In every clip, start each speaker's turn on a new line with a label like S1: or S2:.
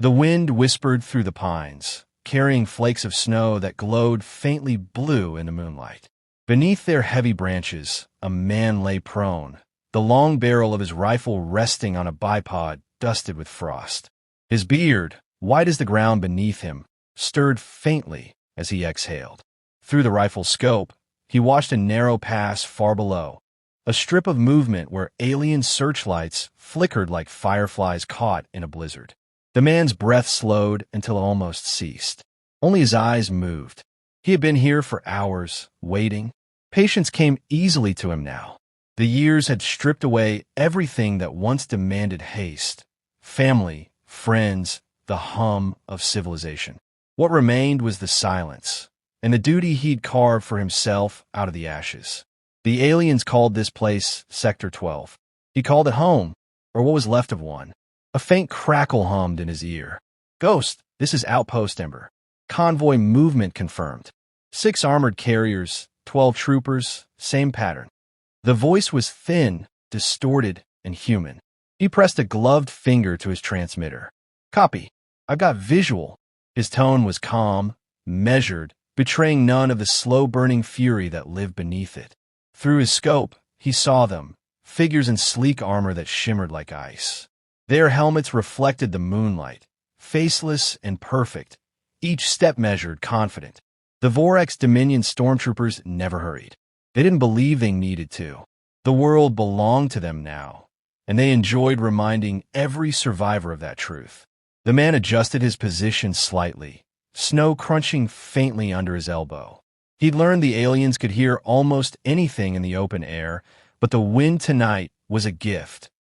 S1: The wind whispered through the pines, carrying flakes of snow that glowed faintly blue in the moonlight. Beneath their heavy branches, a man lay prone, the long barrel of his rifle resting on a bipod dusted with frost. His beard, white as the ground beneath him, stirred faintly as he exhaled. Through the rifle's scope, he watched a narrow pass far below, a strip of movement where alien searchlights flickered like fireflies caught in a blizzard. The man's breath slowed until it almost ceased. Only his eyes moved. He had been here for hours, waiting. Patience came easily to him now. The years had stripped away everything that once demanded haste. Family, friends, the hum of civilization. What remained was the silence, and the duty he'd carved for himself out of the ashes. The aliens called this place Sector 12. He called it home, or what was left of one. A faint crackle hummed in his ear. "Ghost, this is Outpost Ember. Convoy movement confirmed. 6 armored carriers, 12 troopers, same pattern." The voice was thin, distorted, and human. He pressed a gloved finger to his transmitter. "Copy. I've got visual." His tone was calm, measured, betraying none of the slow-burning fury that lived beneath it. Through his scope, he saw them, figures in sleek armor that shimmered like ice. Their helmets reflected the moonlight, faceless and perfect, each step measured, confident. The Vorex Dominion Stormtroopers never hurried. They didn't believe they needed to. The world belonged to them now, and they enjoyed reminding every survivor of that truth. The man adjusted his position slightly, snow crunching faintly under his elbow. He'd learned the aliens could hear almost anything in the open air, but the wind tonight was a gift,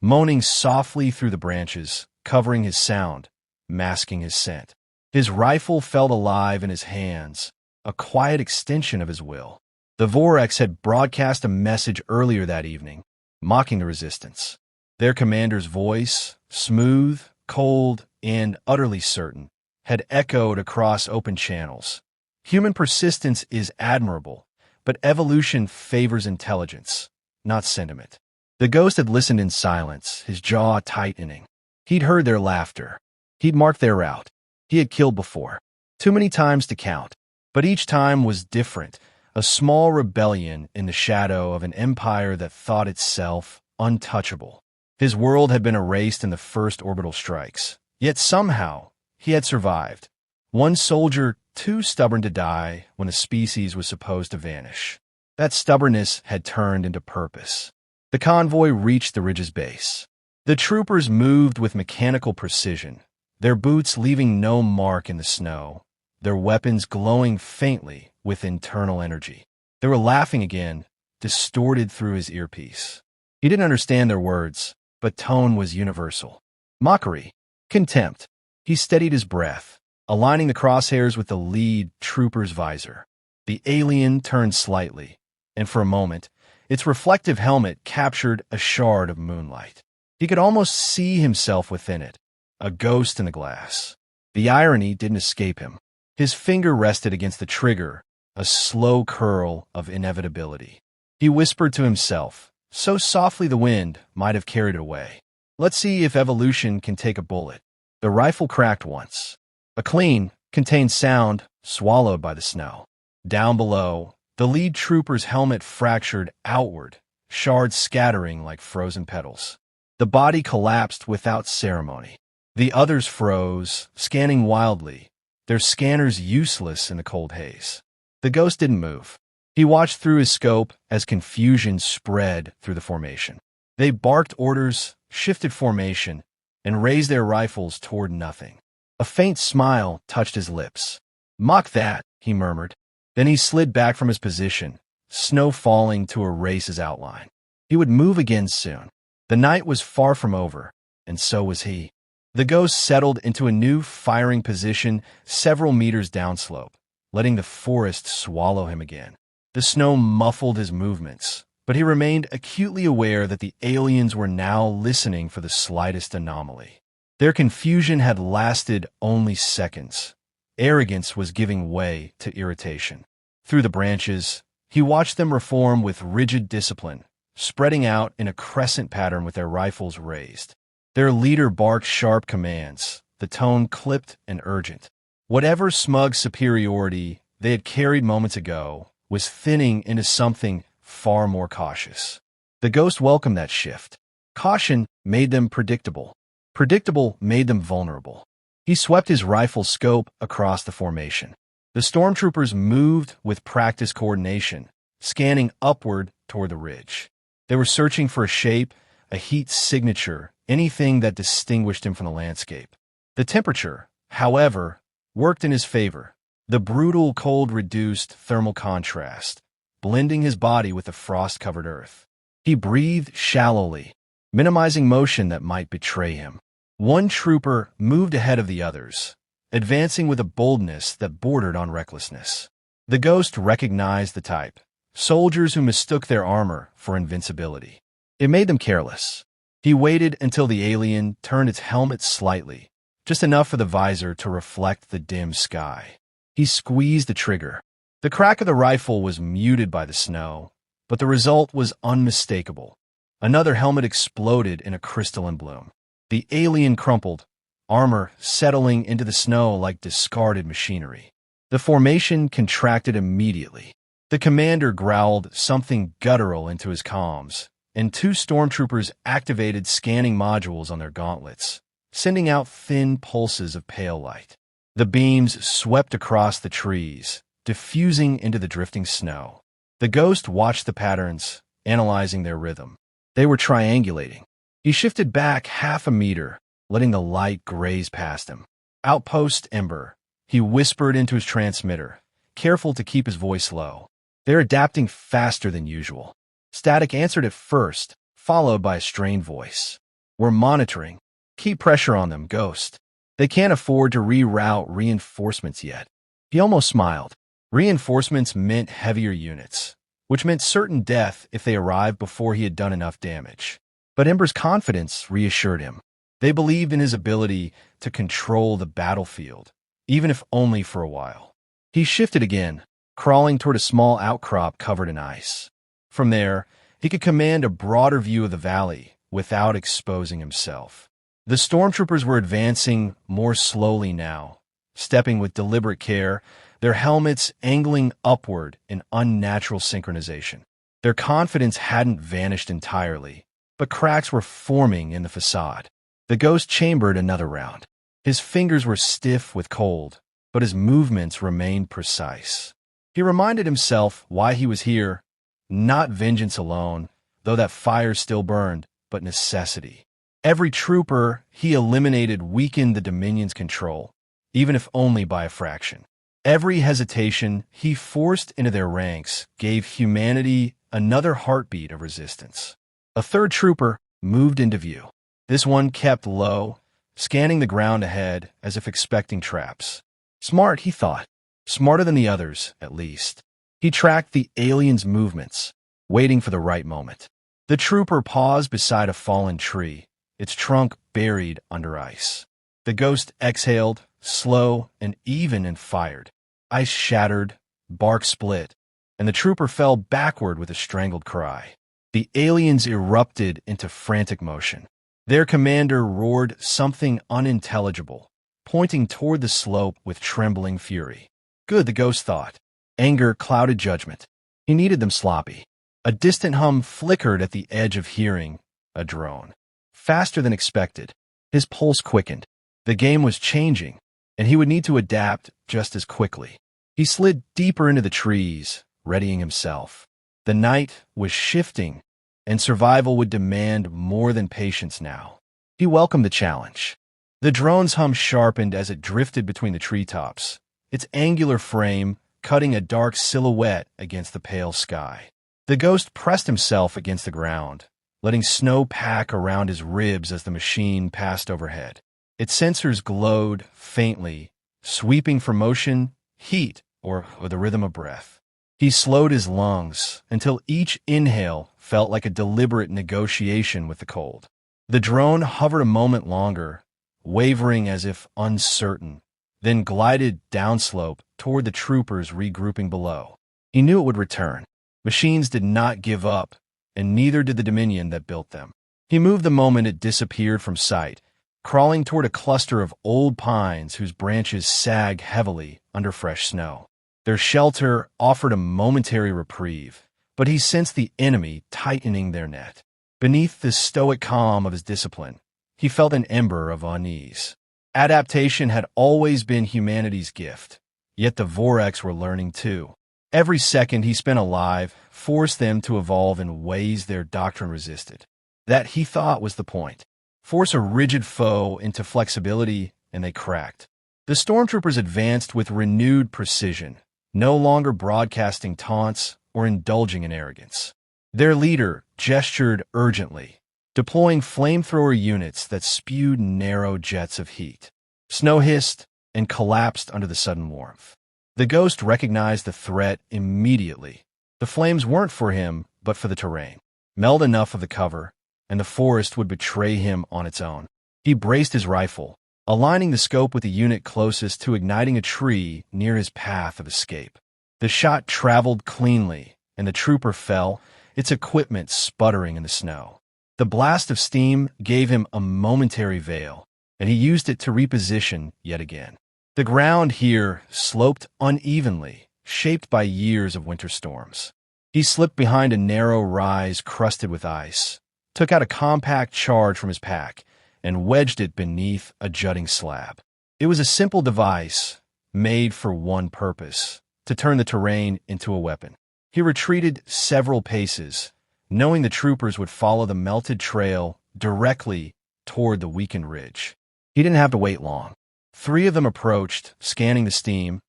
S1: moaning softly through the branches, covering his sound, masking his scent. His rifle felt alive in his hands, a quiet extension of his will. The Vorex had broadcast a message earlier that evening, mocking the resistance. Their commander's voice, smooth, cold, and utterly certain, had echoed across open channels. Human persistence is admirable, but evolution favors intelligence, not sentiment. The ghost had listened in silence, his jaw tightening. He'd heard their laughter. He'd marked their route. He had killed before, too many times to count, but each time was different, a small rebellion in the shadow of an empire that thought itself untouchable. His world had been erased in the first orbital strikes, yet somehow he had survived. One soldier too stubborn to die when a species was supposed to vanish. That stubbornness had turned into purpose. The convoy reached the ridge's base. The troopers moved with mechanical precision, their boots leaving no mark in the snow, their weapons glowing faintly with internal energy. They were laughing again, distorted through his earpiece. He didn't understand their words, but tone was universal. Mockery, contempt. He steadied his breath, aligning the crosshairs with the lead trooper's visor. The alien turned slightly, and for a moment, its reflective helmet captured a shard of moonlight. He could almost see himself within it, a ghost in the glass. The irony didn't escape him. His finger rested against the trigger, a slow curl of inevitability. He whispered to himself, so softly the wind might have carried it away. "Let's see if evolution can take a bullet." The rifle cracked once. A clean, contained sound swallowed by the snow. Down below, the lead trooper's helmet fractured outward, shards scattering like frozen petals. The body collapsed without ceremony. The others froze, scanning wildly, their scanners useless in the cold haze. The ghost didn't move. He watched through his scope as confusion spread through the formation. They barked orders, shifted formation, and raised their rifles toward nothing. A faint smile touched his lips. "Mock that," he murmured. Then he slid back from his position, snow falling to erase his outline. He would move again soon. The night was far from over, and so was he. The ghost settled into a new firing position several meters downslope, letting the forest swallow him again. The snow muffled his movements, but he remained acutely aware that the aliens were now listening for the slightest anomaly. Their confusion had lasted only seconds. Arrogance was giving way to irritation. Through the branches, he watched them reform with rigid discipline, spreading out in a crescent pattern with their rifles raised. Their leader barked sharp commands, the tone clipped and urgent. Whatever smug superiority they had carried moments ago was thinning into something far more cautious. The ghost welcomed that shift. Caution made them predictable. Predictable made them vulnerable. He swept his rifle scope across the formation. The stormtroopers moved with practiced coordination, scanning upward toward the ridge. They were searching for a shape, a heat signature, anything that distinguished him from the landscape. The temperature, however, worked in his favor. The brutal cold reduced thermal contrast, blending his body with the frost-covered earth. He breathed shallowly, minimizing motion that might betray him. One trooper moved ahead of the others, advancing with a boldness that bordered on recklessness. The ghost recognized the type, soldiers who mistook their armor for invincibility. It made them careless. He waited until the alien turned its helmet slightly, just enough for the visor to reflect the dim sky. He squeezed the trigger. The crack of the rifle was muted by the snow, but the result was unmistakable. Another helmet exploded in a crystalline bloom. The alien crumpled, armor settling into the snow like discarded machinery. The formation contracted immediately. The commander growled something guttural into his comms, and two stormtroopers activated scanning modules on their gauntlets, sending out thin pulses of pale light. The beams swept across the trees, diffusing into the drifting snow. The ghost watched the patterns, analyzing their rhythm. They were triangulating. He shifted back half a meter, letting the light graze past him. Outpost Ember. He whispered into his transmitter, careful to keep his voice low. They're adapting faster than usual. Static answered at first, followed by a strained voice. We're monitoring. Keep pressure on them, Ghost. They can't afford to reroute reinforcements yet. He almost smiled. Reinforcements meant heavier units, which meant certain death if they arrived before he had done enough damage. But Ember's confidence reassured him. They believed in his ability to control the battlefield, even if only for a while. He shifted again, crawling toward a small outcrop covered in ice. From there, he could command a broader view of the valley without exposing himself. The stormtroopers were advancing more slowly now, stepping with deliberate care, their helmets angling upward in unnatural synchronization. Their confidence hadn't vanished entirely, but cracks were forming in the facade. The ghost chambered another round. His fingers were stiff with cold, but his movements remained precise. He reminded himself why he was here, not vengeance alone, though that fire still burned, but necessity. Every trooper he eliminated weakened the Dominion's control, even if only by a fraction. Every hesitation he forced into their ranks gave humanity another heartbeat of resistance. A third trooper moved into view. This one kept low, scanning the ground ahead as if expecting traps. Smart, he thought. Smarter than the others, at least. He tracked the alien's movements, waiting for the right moment. The trooper paused beside a fallen tree, its trunk buried under ice. The ghost exhaled, slow and even, and fired. Ice shattered, bark split, and the trooper fell backward with a strangled cry. The aliens erupted into frantic motion. Their commander roared something unintelligible, pointing toward the slope with trembling fury. Good, the ghost thought. Anger clouded judgment. He needed them sloppy. A distant hum flickered at the edge of hearing, a drone. Faster than expected. His pulse quickened. The game was changing, and he would need to adapt just as quickly. He slid deeper into the trees, readying himself. The night was shifting, and survival would demand more than patience now. He welcomed the challenge. The drone's hum sharpened as it drifted between the treetops, its angular frame cutting a dark silhouette against the pale sky. The ghost pressed himself against the ground, letting snow pack around his ribs as the machine passed overhead. Its sensors glowed faintly, sweeping for motion, heat, or the rhythm of breath. He slowed his lungs until each inhale felt like a deliberate negotiation with the cold. The drone hovered a moment longer, wavering as if uncertain, then glided downslope toward the troopers regrouping below. He knew it would return. Machines did not give up, and neither did the Dominion that built them. He moved the moment it disappeared from sight, crawling toward a cluster of old pines whose branches sag heavily under fresh snow. Their shelter offered a momentary reprieve, but he sensed the enemy tightening their net. Beneath the stoic calm of his discipline, he felt an ember of unease. Adaptation had always been humanity's gift, yet the Vorex were learning too. Every second he spent alive forced them to evolve in ways their doctrine resisted. That, he thought, was the point. Force a rigid foe into flexibility, and they cracked. The Stormtroopers advanced with renewed precision, no longer broadcasting taunts or indulging in arrogance. Their leader gestured urgently, deploying flamethrower units that spewed narrow jets of heat. Snow hissed and collapsed under the sudden warmth. The Ghost recognized the threat immediately. The flames weren't for him, but for the terrain. Meld enough of the cover, and the forest would betray him on its own. He braced his rifle, aligning the scope with the unit closest to igniting a tree near his path of escape. The shot traveled cleanly, and the trooper fell, its equipment sputtering in the snow. The blast of steam gave him a momentary veil, and he used it to reposition yet again. The ground here sloped unevenly, shaped by years of winter storms. He slipped behind a narrow rise crusted with ice, took out a compact charge from his pack, and wedged it beneath a jutting slab. It was a simple device, made for one purpose: to turn the terrain into a weapon. He retreated several paces, knowing the troopers would follow the melted trail directly toward the weakened ridge. He didn't have to wait long. 3 of them approached, scanning the steam,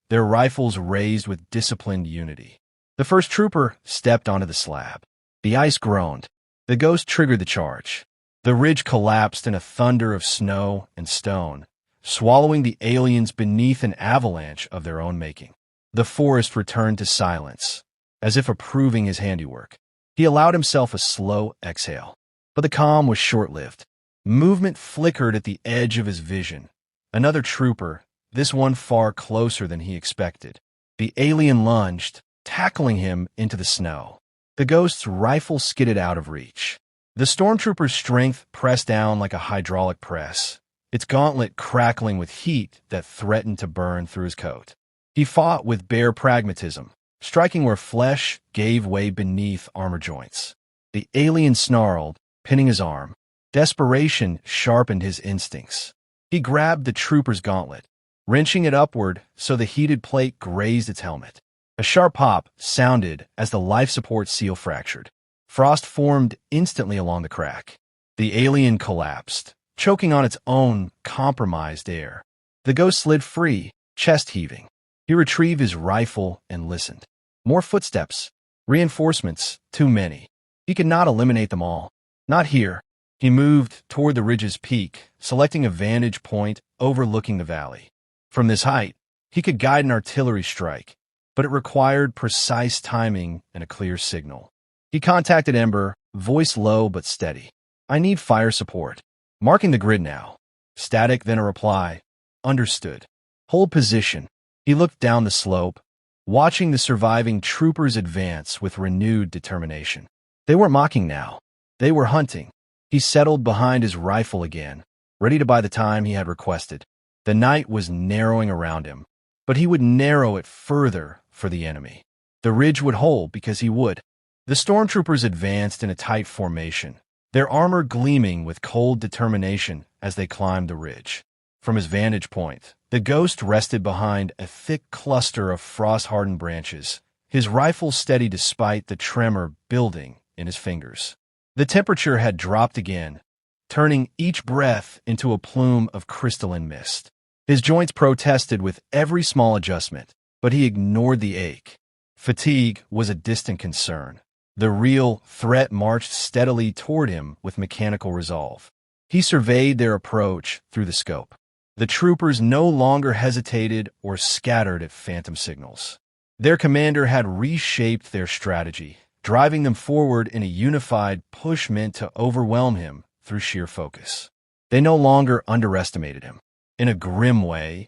S1: their rifles raised with disciplined unity. The first trooper stepped onto the slab. The ice groaned. The Ghost triggered the charge. The ridge collapsed in a thunder of snow and stone, swallowing the aliens beneath an avalanche of their own making. The forest returned to silence, as if approving his handiwork. He allowed himself a slow exhale. But the calm was short-lived. Movement flickered at the edge of his vision. Another trooper, this one far closer than he expected. The alien lunged, tackling him into the snow. The Ghost's rifle skidded out of reach. The Stormtrooper's strength pressed down like a hydraulic press, its gauntlet crackling with heat that threatened to burn through his coat. He fought with bare pragmatism, striking where flesh gave way beneath armor joints. The alien snarled, pinning his arm. Desperation sharpened his instincts. He grabbed the trooper's gauntlet, wrenching it upward so the heated plate grazed its helmet. A sharp pop sounded as the life support seal fractured. Frost formed instantly along the crack. The alien collapsed, choking on its own compromised air. The Ghost slid free, chest heaving. He retrieved his rifle and listened. More footsteps. Reinforcements, too many. He could not eliminate them all. Not here. He moved toward the ridge's peak, selecting a vantage point overlooking the valley. From this height, he could guide an artillery strike, but it required precise timing and a clear signal. He contacted Ember, voice low but steady. "I need fire support." Marking the grid now. Static, then a reply. "Understood. Hold position." He looked down the slope, watching the surviving troopers advance with renewed determination. They weren't mocking now. They were hunting. He settled behind his rifle again, ready to buy the time he had requested. The night was narrowing around him, but he would narrow it further for the enemy. The ridge would hold because he would. The Stormtroopers advanced in a tight formation, their armor gleaming with cold determination as they climbed the ridge. From his vantage point, the Ghost rested behind a thick cluster of frost-hardened branches, his rifle steady despite the tremor building in his fingers. The temperature had dropped again, turning each breath into a plume of crystalline mist. His joints protested with every small adjustment, but he ignored the ache. Fatigue was a distant concern. The real threat marched steadily toward him with mechanical resolve. He surveyed their approach through the scope. The troopers no longer hesitated or scattered at phantom signals. Their commander had reshaped their strategy, driving them forward in a unified push meant to overwhelm him through sheer focus. They no longer underestimated him. In a grim way,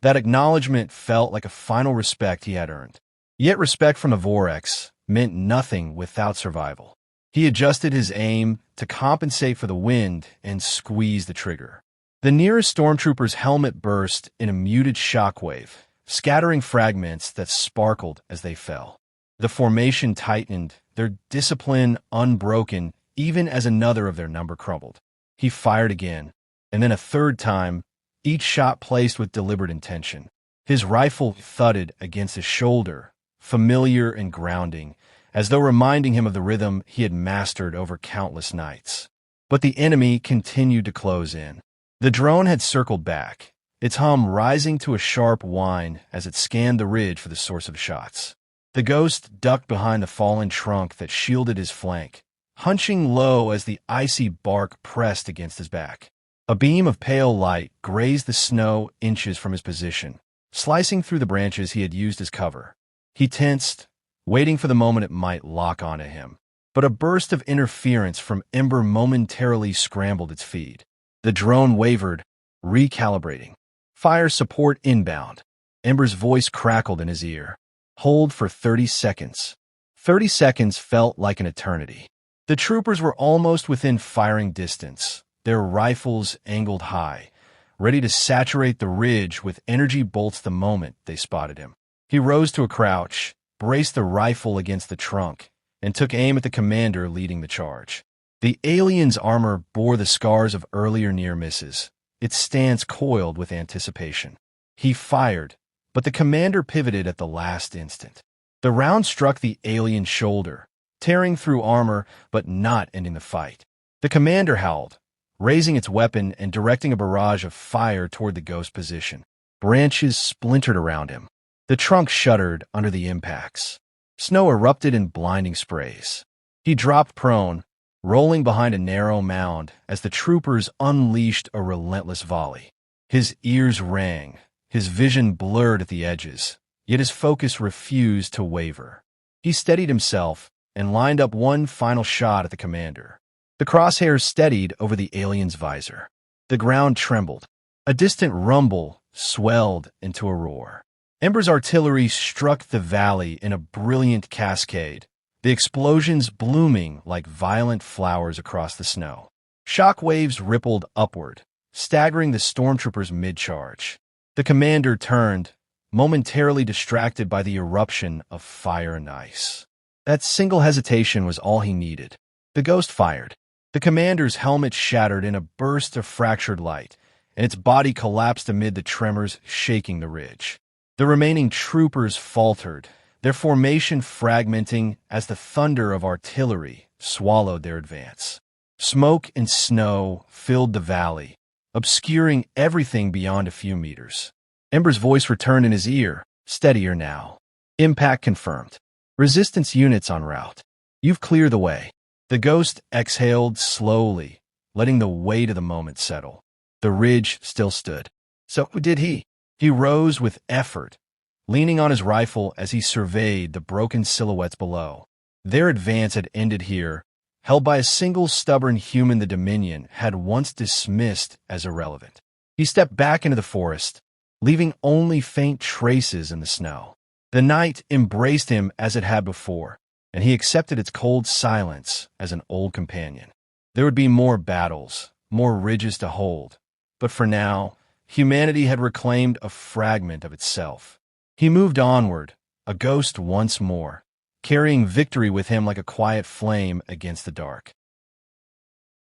S1: that acknowledgement felt like a final respect he had earned. Yet respect from the Vorex meant nothing without survival. He adjusted his aim to compensate for the wind and squeezed the trigger. The nearest Stormtrooper's helmet burst in a muted shockwave, scattering fragments that sparkled as they fell. The formation tightened, their discipline unbroken, even as another of their number crumbled. He fired again, and then a third time, each shot placed with deliberate intention. His rifle thudded against his shoulder, familiar and grounding, as though reminding him of the rhythm he had mastered over countless nights. But the enemy continued to close in. The drone had circled back, its hum rising to a sharp whine as it scanned the ridge for the source of shots. The ghost ducked behind the fallen trunk that shielded his flank, hunching low as the icy bark pressed against his back. A beam of pale light grazed the snow inches from his position, slicing through the branches he had used as cover. He tensed, waiting for the moment it might lock onto him. But a burst of interference from Ember momentarily scrambled its feed. The drone wavered, recalibrating. Fire support inbound. Ember's voice crackled in his ear. Hold for 30 seconds. 30 seconds felt like an eternity. The troopers were almost within firing distance, their rifles angled high, ready to saturate the ridge with energy bolts the moment they spotted him. He rose to a crouch, braced the rifle against the trunk, and took aim at the commander leading the charge. The alien's armor bore the scars of earlier near misses, its stance coiled with anticipation. He fired, but the commander pivoted at the last instant. The round struck the alien's shoulder, tearing through armor but not ending the fight. The commander howled, raising its weapon and directing a barrage of fire toward the ghost position. Branches splintered around him. The trunk shuddered under the impacts. Snow erupted in blinding sprays. He dropped prone, rolling behind a narrow mound as the troopers unleashed a relentless volley. His ears rang, his vision blurred at the edges, yet his focus refused to waver. He steadied himself and lined up one final shot at the commander. The crosshairs steadied over the alien's visor. The ground trembled. A distant rumble swelled into a roar. Ember's artillery struck the valley in a brilliant cascade, the explosions blooming like violent flowers across the snow. Shock waves rippled upward, staggering the stormtroopers mid-charge. The commander turned, momentarily distracted by the eruption of fire and ice. That single hesitation was all he needed. The ghost fired. The commander's helmet shattered in a burst of fractured light, and its body collapsed amid the tremors shaking the ridge. The remaining troopers faltered, their formation fragmenting as the thunder of artillery swallowed their advance. Smoke and snow filled the valley, obscuring everything beyond a few meters. Ember's voice returned in his ear, steadier now. Impact confirmed. Resistance units en route. You've cleared the way. The ghost exhaled slowly, letting the weight of the moment settle. The ridge still stood. So did he. He rose with effort, leaning on his rifle as he surveyed the broken silhouettes below. Their advance had ended here, held by a single stubborn human the Dominion had once dismissed as irrelevant. He stepped back into the forest, leaving only faint traces in the snow. The night embraced him as it had before, and he accepted its cold silence as an old companion. There would be more battles, more ridges to hold, but for now, humanity had reclaimed a fragment of itself. He moved onward, a ghost once more, carrying victory with him like a quiet flame against the dark.